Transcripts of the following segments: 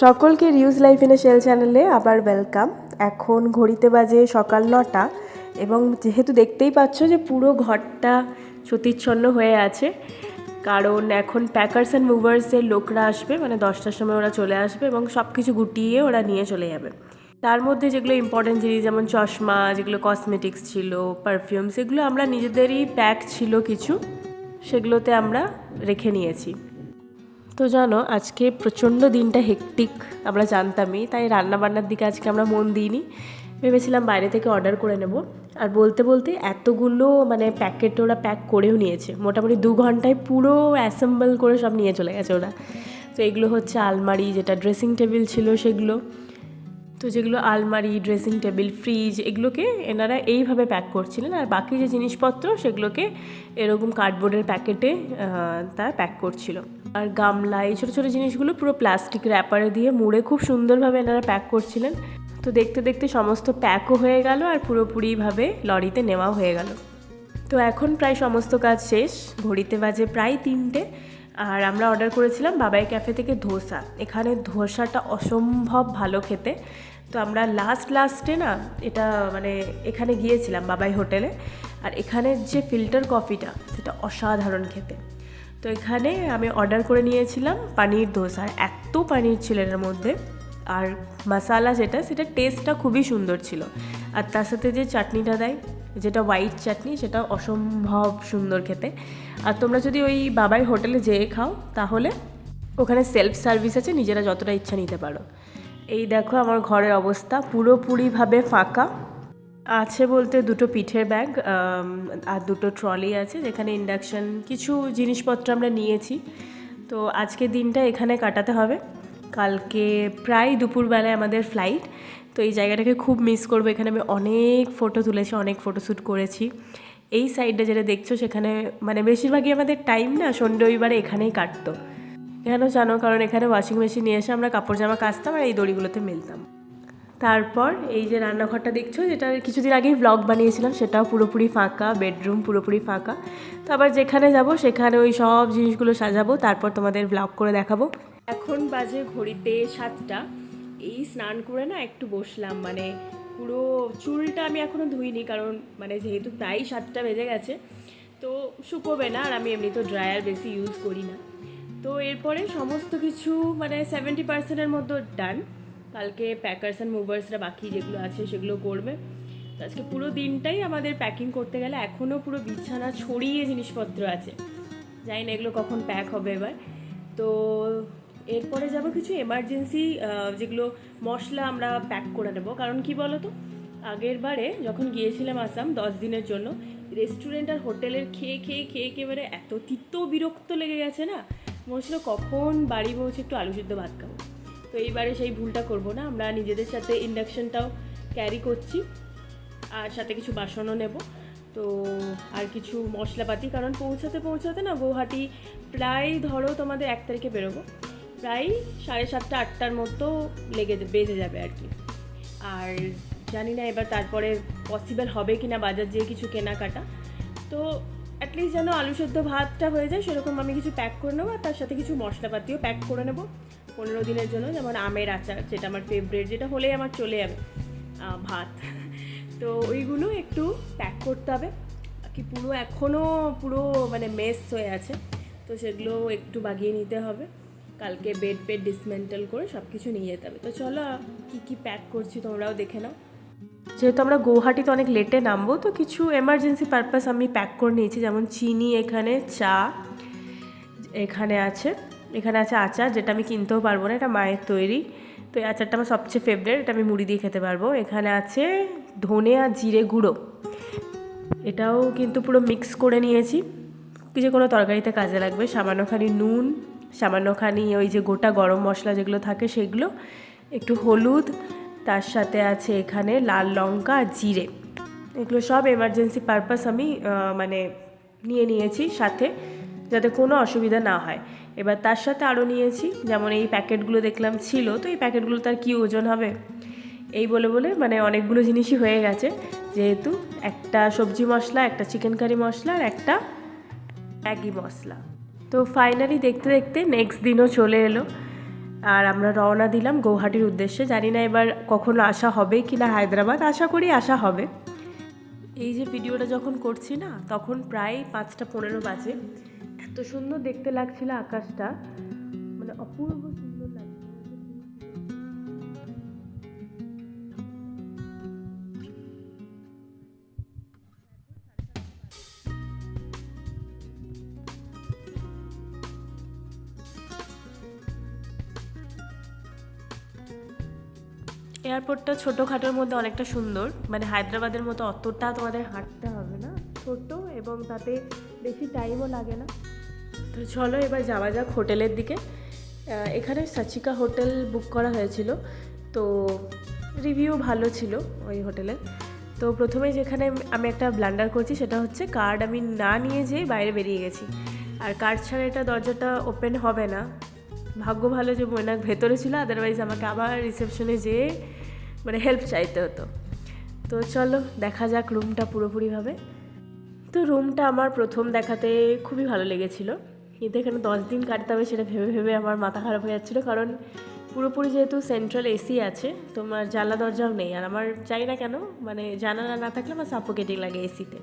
সকলকে reuse life in a shell চ্যানেলে আবার ওয়েলকাম। এখন ঘড়িতে বাজে সকাল 9টা এবং যেহেতু দেখতেই পাচ্ছ যে পুরো ঘরটা সতীচ্ছন্ন হয়ে আছে, কারণ এখন প্যাকার্স অ্যান্ড মুভার্সের লোকরা আসবে, মানে 10টার সময় ওরা চলে আসবে এবং সব কিছু গুটিয়ে ওরা নিয়ে চলে যাবে। তার মধ্যে যেগুলো ইম্পর্টেন্ট জিনিস যেমন চশমা, যেগুলো কসমেটিক্স ছিল, পারফিউম, সেগুলো আমরা নিজেদেরই প্যাক ছিল কিছু, সেগুলোতে আমরা রেখে নিয়েছি। তো জানো আজকে প্রচণ্ড দিনটা হেকটিক আমরা জানতামই, তাই রান্নাবান্নার দিকে আজকে আমরা মন দিইনি। ভেবেছিলাম বাইরে থেকে অর্ডার করে নেব। আর বলতে বলতে এতগুলো মানে প্যাকেট ওরা প্যাক করেও নিয়েছে, মোটামুটি 2 ঘন্টায় পুরো অ্যাসেম্বল করে সব নিয়ে চলে গেছে ওরা। তো এগুলো হচ্ছে আলমারি, যেটা ড্রেসিং টেবিল ছিল সেগুলো। তো যেগুলো আলমারি, ড্রেসিং টেবিল, ফ্রিজ, এগুলোকে এনারা এইভাবে প্যাক করছিলেন, আর বাকি যে জিনিসপত্র সেগুলোকে এরকম কার্ডবোর্ডের প্যাকেটে তারা প্যাক করছিল। আর গামলা, এই ছোটো ছোটো জিনিসগুলো পুরো প্লাস্টিক র্যাপারে দিয়ে মুড়ে খুব সুন্দরভাবে এনারা প্যাক করছিলেন। তো দেখতে দেখতে সমস্ত প্যাকও হয়ে গেল আর পুরোপুরিভাবে লরিতে নেওয়াও হয়ে গেল। তো এখন প্রায় সমস্ত কাজ শেষ, ঘড়িতে বাজে প্রায় 3টে। আর আমরা অর্ডার করেছিলাম বাবাই ক্যাফে থেকে ধোসা। এখানে ধোসাটা অসম্ভব ভালো খেতে। তো আমরা লাস্টে না এটা মানে এখানে গিয়েছিলাম বাবাই হোটেলে, আর এখানের যে ফিল্টার কফিটা সেটা অসাধারণ খেতে। তো এখানে আমি অর্ডার করে নিয়েছিলাম পানির ধোসা, এত পানির ছিল এর মধ্যে, আর মশালা সেটা টেস্টটা খুবই সুন্দর ছিল। আর তার সাথে যে চাটনিটা দেয়, যেটা হোয়াইট চাটনি, সেটা অসম্ভব সুন্দর খেতে। আর তোমরা যদি ওই বাবাই হোটেলে যেয়ে খাও তাহলে ওখানে সেলফ সার্ভিস আছে, নিজেরা যতটা ইচ্ছা নিতে পারো। এই দেখো আমার ঘরের অবস্থা পুরোপুরিভাবে ফাঁকা আছে, বলতে 2টো পিঠের ব্যাগ আর 2টো ট্রলি আছে, যেখানে ইন্ডাকশান কিছু জিনিসপত্র আমরা নিয়েছি। তো আজকে দিনটা এখানে কাটাতে হবে, কালকে প্রায় দুপুরবেলায় আমাদের ফ্লাইট। তো এই জায়গাটাকে খুব মিস করবো। এখানে আমি অনেক ফটো তুলেছি, অনেক ফটোশ্যুট করেছি। এই সাইডটা যেটা দেখছো সেখানে মানে বেশিরভাগই আমাদের টাইম না সন্ডে রবিবারে এখানেই কাটতো। কেন জানো? কারণ এখানে ওয়াশিং মেশিন নিয়ে এসে আমরা কাপড় জামা কাচতাম আর এই দড়িগুলোতে মেলতাম। তারপর এই যে রান্নাঘরটা দেখছো, যেটা কিছুদিন আগেই ব্লগ বানিয়েছিলাম, সেটাও পুরোপুরি ফাঁকা, বেডরুম পুরোপুরি ফাঁকা। তো আবার যেখানে যাব সেখানে ওই সব জিনিসগুলো সাজাবো, তারপর তোমাদের ব্লগ করে দেখাবো। এখন বাজে ঘড়িতে 7টা। এই স্নান করে না একটু বসলাম, মানে পুরো চুলটা আমি এখনও ধুইনি, কারণ মানে যেহেতু প্রায় 7টা বেজে গেছে, তো শুকোবে না, আর আমি এমনি তো ড্রায়ার বেশি ইউজ করি না। তো এরপরে সমস্ত কিছু মানে 70%-এর মতো ডান। কালকে প্যাকার্স অ্যান্ড মুভার্সরা বাকি যেগুলো আছে সেগুলো করবে। তো আজকে পুরো দিনটাই আমাদের প্যাকিং করতে গেলে এখনও পুরো বিছানা ছড়িয়ে জিনিসপত্র আছে, জানি না এগুলো কখন প্যাক হবে এবার। তো এরপরে যাব কিছু এমার্জেন্সি যেগুলো মশলা আমরা প্যাক করে নেব, কারণ কি বলো তো, আগের বারে যখন গিয়েছিলাম আসাম 10 দিনের জন্য, রেস্টুরেন্ট আর হোটেলের খেয়ে একেবারে এত তিতো বিরক্ত লেগে গেছে না, মনে হচ্ছিল কখন বাড়ি পৌঁছে একটু আলু সিদ্ধ ভাত খাবো। তো এইবারে সেই ভুলটা করব না, আমরা নিজেদের সাথে ইন্ডাকশানটাও ক্যারি করছি, আর সাথে কিছু বাসনও নেব। তো আর কিছু মশলাপাতি, কারণ পৌঁছাতে না গৌহাটি প্রায় ধরো তোমাদের 1 তারিখে বেরোবো, প্রায় 7:30-8টার মতো বেজে যাবে আর কি। আর জানি না এবার তারপরে পসিবল হবে কি না বাজার যেয়ে কিছু কেনাকাটা। তো অ্যাটলিস্ট যেন আলু সেদ্ধ ভাতটা হয়ে যায় সেরকম আমি কিছু প্যাক করে নেবো, আর তার সাথে কিছু মশলাপাতিও প্যাক করে নেবো 15 দিনের জন্য, যেমন আমের আচার, যেটা আমার ফেভারিট, যেটা হলেই আমার চলে যাবে ভাত। তো ওইগুলো একটু প্যাক করতে হবে, কি পুরো এখনও পুরো মানে মেস হয়ে আছে, তো সেগুলো একটু বাগিয়ে নিতে হবে। কালকে বেড ডিসমেন্টাল করে সব কিছু নিয়ে যেতে হবে। তো চলো কী প্যাক করছি তোমরাও দেখে নাও। যেহেতু আমরা গৌহাটিতে অনেক লেটে নামবো, তো কিছু এমার্জেন্সি পারপাস আমি প্যাক করে নিয়েছি, যেমন চিনি, এখানে চা, এখানে আছে আচার, যেটা আমি কিনতেও পারবো না, এটা মায়ের তৈরি। তো এই আচারটা আমার সবচেয়ে ফেভারিট, এটা আমি মুড়ি দিয়ে খেতে পারবো। এখানে আছে ধনে আর জিরে গুঁড়ো, এটাও কিন্তু পুরো মিক্স করে নিয়েছি, যে কোনো তরকারিতে কাজে লাগবে। সামান্যখানি নুন, সামান্যখানি ওই যে গোটা গরম মশলা যেগুলো থাকে সেগুলো, একটু হলুদ, তার সাথে আছে এখানে লাল লঙ্কা আর জিরে। এগুলো সব এমার্জেন্সি পারপাস আমি মানে নিয়ে নিয়েছি সাথে, যাতে কোনো অসুবিধা না হয়। এবার তার সাথে আরও নিয়েছি, যেমন এই প্যাকেটগুলো দেখলাম ছিল, তো এই প্যাকেটগুলো তার কী ওজন হবে, এই বলে মানে অনেকগুলো জিনিসই হয়ে গেছে, যেহেতু একটা সবজি মশলা, একটা চিকেন কারি মশলা আর একটা ম্যাগি মশলা। তো ফাইনালি দেখতে দেখতে নেক্সট দিনও চলে এলো। আর আমরা রওনা দিলাম গৌহাটির উদ্দেশ্যে। জানি না এবার কখনো আসা হবে কি না হায়দ্রাবাদ, আশা করি আসা হবে। এই যে ভিডিওটা যখন করছি না, তখন প্রায় 5:15 বাজে। এত সুন্দর দেখতে লাগছিল আকাশটা, মানে অপূর্ব সুন্দর লাগছিল। এয়ারপোর্টটা ছোটোখাটোর মধ্যে অনেকটা সুন্দর, মানে হায়দ্রাবাদের মতো অতটা তোমাদের হাঁটতে হবে না, ছোট এবং তাতে বেশি টাইমও লাগে না। তো চলো এবার যাওয়া যাক হোটেলের দিকে। এখানে সাচিকা হোটেল বুক করা হয়েছিল, তো রিভিউ ভালো ছিল ওই হোটেলের। তো প্রথমে যেখানে আমি একটা ব্লান্ডার করছি সেটা হচ্ছে কার্ড আমি না নিয়ে যেয়ে বাইরে বেরিয়ে গেছি, আর কার্ড ছাড়া এটা দরজাটা ওপেন হবে না। ভাগ্য ভালো যে মৈনাক ভেতরে ছিল, আদারওয়াইজ আমাকে আবার রিসেপশনে যেয়ে মানে হেল্প চাইতে হতো। তো চলো দেখা যাক রুমটা পুরোপুরিভাবে। তো রুমটা আমার প্রথম দেখাতে খুবই ভালো লেগেছিলো, কিন্তু এখানে 10 দিন কাটতে হবে সেটা ভেবে ভেবে আমার মাথা খারাপ হয়ে যাচ্ছিলো। কারণ পুরোপুরি যেহেতু সেন্ট্রাল এসি আছে, তোমার জানলা দরজাও নেই, আর আমার চাই না কেন মানে জানালা না থাকলে আমার সাফোকেটিং লাগে এসিতে,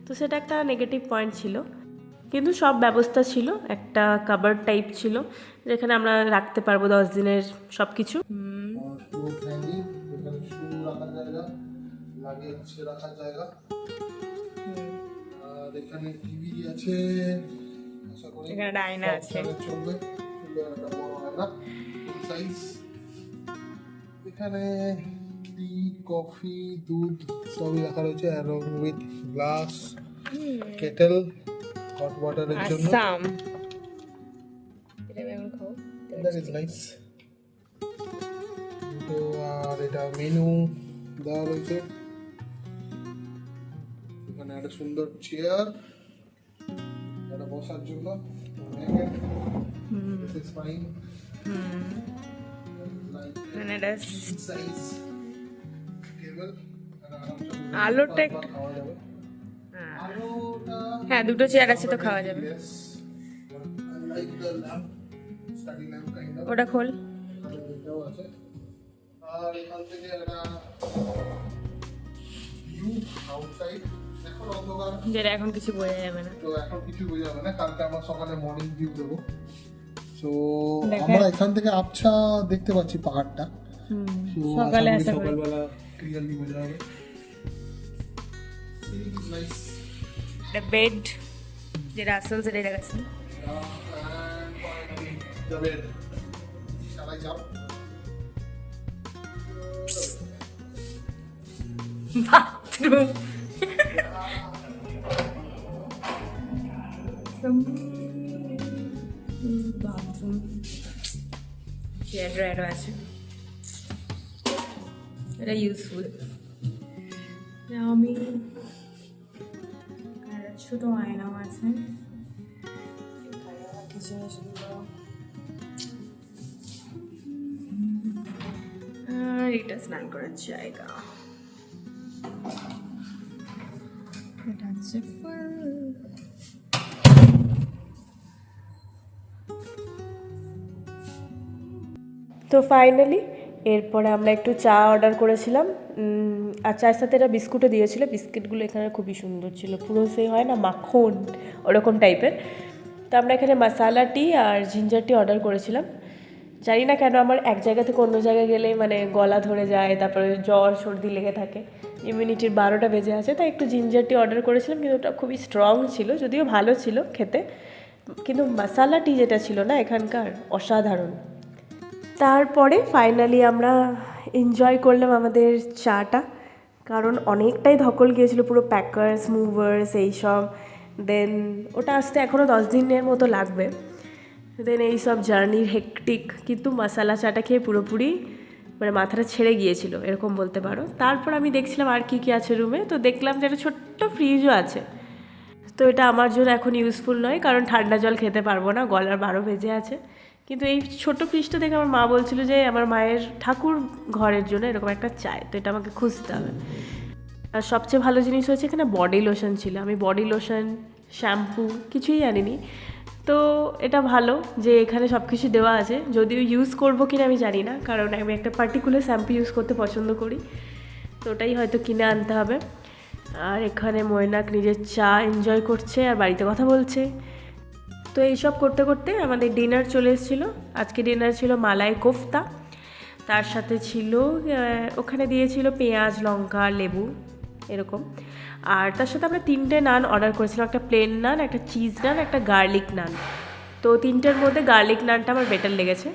তো সেটা একটা নেগেটিভ পয়েন্ট ছিল। কিন্তু সব ব্যবস্থা ছিল, একটা কাবার্ড টাইপ ছিল যেখানে আমরা রাখতে পারবো 10 দিনের সব কিছু। এখানে টিভি আছে, এখানে আয়না আছে, এখানে টি কফি দুধ সবই রাখা রয়েছে, along with glass, kettle hot ওয়াটারের জন্য। That is nice. তো আর এটা মেনু দেওয়া রয়েছে, এখানে একটা সুন্দর চেয়ার, এটা বসার জন্য। This is fine. Like size table. আলোটা একটু হ্যাঁ, দুটো চেয়ার আছে তো খাওয়া যাবে। Like the lamp, study lamp kind of. ওটা খোল। আর এখান থেকে একটা ভিউ আউটসাইড। এখন অন্ধকার, যেটা এখন কিছু বোঝা যাবে না, তো এখন কিছু বোঝা যাবে না, কালকে আমরা সকালে মর্নিং ভিউ দেবো। তো আমরা এখান থেকে আবছা দেখতে পাচ্ছি পাহাড়টা, সকালে সকালবেলা ক্লিয়ারলি বোঝা যাবে। বেড যেটা আসল সেটা দেখাচ্ছি। বাথরুম বাথরুম চেয়ার ড্রয়ারও আছে, এটা ইউজফুল। আমি ছোট আয়নাও আছে, আর এটা স্নান করার জায়গা, এটা হচ্ছে ফুল। তো ফাইনালি এরপরে আমরা একটু চা অর্ডার করেছিলাম, আর চায়ের সাথে এটা বিস্কুটও দিয়েছিল। বিস্কিটগুলো এখানে খুবই সুন্দর ছিল, পুরো সে হয় না মাখন ওরকম টাইপের। তো আমরা এখানে মশালা টি আর জিঞ্জার টি অর্ডার করেছিলাম। জানি না কেন আমার এক জায়গা থেকে অন্য জায়গায় গেলে মানে গলা ধরে যায়, তারপরে জ্বর সর্দি লেগে থাকে, ইমিউনিটির 12টা বেজে আছে, তাই একটু জিঞ্জার টি অর্ডার করেছিলাম। কিন্তু ওটা খুবই স্ট্রং ছিল, যদিও ভালো ছিল খেতে, কিন্তু মশালা টি যেটা ছিল না এখানকার অসাধারণ। তারপরে ফাইনালি আমরা এনজয় করলাম আমাদের চাটা, কারণ অনেকটাই ধকল গিয়েছিল, পুরো প্যাকার্স মুভার্স এইসব। দেন ওটা আসতে এখনও 10 দিনের মতো লাগবে। দেন এইসব জার্নির হেকটিক, কিন্তু মশালা চাটা খেয়ে পুরোপুরি মানে মাথাটা ছেড়ে গিয়েছিল এরকম বলতে পারো। তারপর আমি দেখছিলাম আর কি আছে রুমে, তো দেখলাম যে একটা ছোট্ট ফ্রিজও আছে। তো এটা আমার জন্য এখন ইউজফুল নয়, কারণ ঠান্ডা জল খেতে পারবো না, গলার 12 বেজে আছে। কিন্তু এই ছোট ফ্রিজটা দেখে আমার মা বলছিল যে আমার মায়ের ঠাকুর ঘরের জন্য এরকম একটা চাই, তো এটা আমাকে খুঁজতে হবে। আর সবচেয়ে ভালো জিনিস হচ্ছে এখানে বডি লোশন ছিল। আমি বডি লোশন শ্যাম্পু কিছুই আনিনি, তো এটা ভালো যে এখানে সব কিছু দেওয়া আছে, যদিও ইউজ করবো কিনা আমি জানি না, কারণ আমি একটা পার্টিকুলার শ্যাম্পু ইউজ করতে পছন্দ করি, তো ওটাই হয়তো কিনে আনতে হবে। আর এখানে মৈনাক নিজের চা এনজয় করছে আর বাড়িতে কথা বলছে। তো এইসব করতে করতে আমাদের ডিনার চলে এসেছিলো। আজকে ডিনার ছিল মালাই কোফতা, তার সাথে ছিল ওখানে দিয়েছিল পেঁয়াজ, লঙ্কা, লেবু এরকম। আর তার সাথে আমরা 3টে নান অর্ডার করেছিলাম, একটা প্লেন নান, একটা চিজ নান, একটা গার্লিক নান। তো 3টের মধ্যে গার্লিক নানটা আমার বেটার লেগেছে।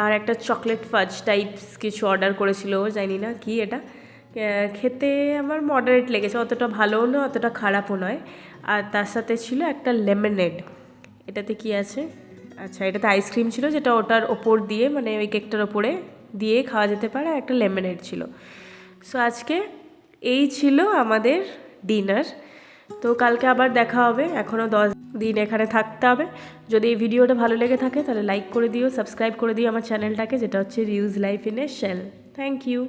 আর একটা চকলেট ফাজ টাইপস কিছু অর্ডার করেছিল, জানি না কি এটা, খেতে আমার মডারেট লেগেছে, অতটা ভালোও নয় অতটা খারাপও নয়। আর তার সাথে ছিল একটা লেমনেড। এটাতে কি আছে, আচ্ছা এটাতে আইসক্রিম ছিল, যেটা ওটার ওপর দিয়ে মানে ওই কেকটার ওপরে দিয়ে খাওয়া যেতে পারে, আর একটা লেমনেড ছিল। সো আজকে এই ছিল আমাদের ডিনার। তো কালকে আবার দেখা হবে, এখনও 10 দিন এখানে থাকতে হবে। যদি এই ভিডিওটা ভালো লেগে থাকে তাহলে লাইক করে দিও, সাবস্ক্রাইব করে দিও আমার চ্যানেলটাকে, যেটা হচ্ছে reuse life in a shell. Thank you.